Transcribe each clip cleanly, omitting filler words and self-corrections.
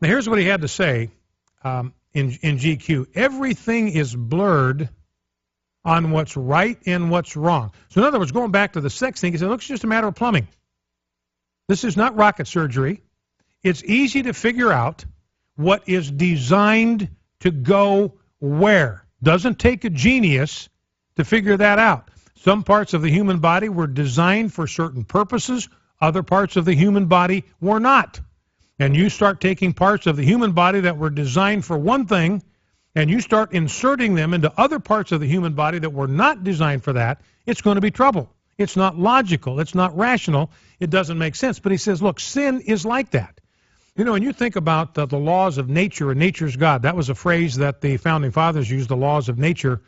Now, here's what he had to say in GQ. Everything is blurred on what's right and what's wrong. So in other words, going back to the sex thing, he said, look, it's just a matter of plumbing. This is not rocket surgery. It's easy to figure out what is designed to go where. Doesn't take a genius to figure that out. Some parts of the human body were designed for certain purposes. Other parts of the human body were not. And you start taking parts of the human body that were designed for one thing, and you start inserting them into other parts of the human body that were not designed for that, it's going to be trouble. It's not logical. It's not rational. It doesn't make sense. But he says, look, sin is like that. You know, when you think about the laws of nature and nature's God, that was a phrase that the Founding Fathers used, the laws of nature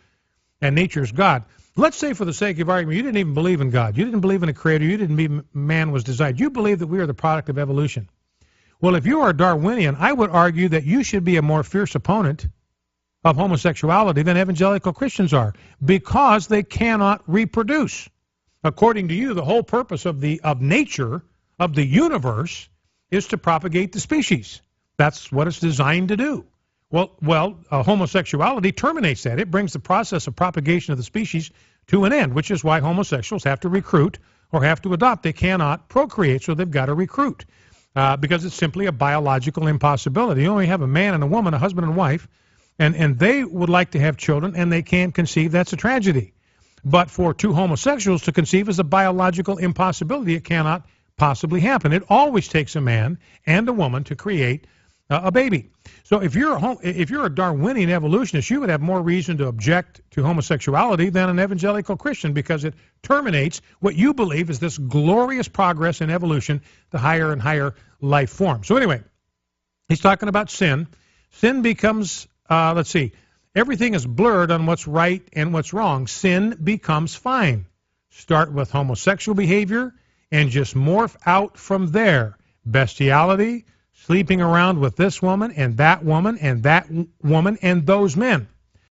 and nature's God. Let's say, for the sake of argument, you didn't even believe in God. You didn't believe in a creator. You didn't believe man was designed. You believe that we are the product of evolution. Well, if you are Darwinian, I would argue that you should be a more fierce opponent of homosexuality than evangelical Christians are, because they cannot reproduce. According to you, the whole purpose of nature, of the universe, is to propagate the species. That's what it's designed to do. Well, homosexuality terminates that. It brings the process of propagation of the species to an end, which is why homosexuals have to recruit or have to adopt. They cannot procreate, so they've got to recruit, because it's simply a biological impossibility. You only have a man and a woman, a husband and wife, and they would like to have children, and they can't conceive. That's a tragedy. But for two homosexuals to conceive is a biological impossibility. It cannot possibly happen. It always takes a man and a woman to create a baby. So if you're a Darwinian evolutionist, you would have more reason to object to homosexuality than an evangelical Christian, because it terminates what you believe is this glorious progress in evolution to higher and higher life forms. So anyway, he's talking about sin. Sin becomes, everything is blurred on what's right and what's wrong. Sin becomes fine. Start with homosexual behavior and just morph out from there. Bestiality, sleeping around with this woman and that woman and that woman and those men.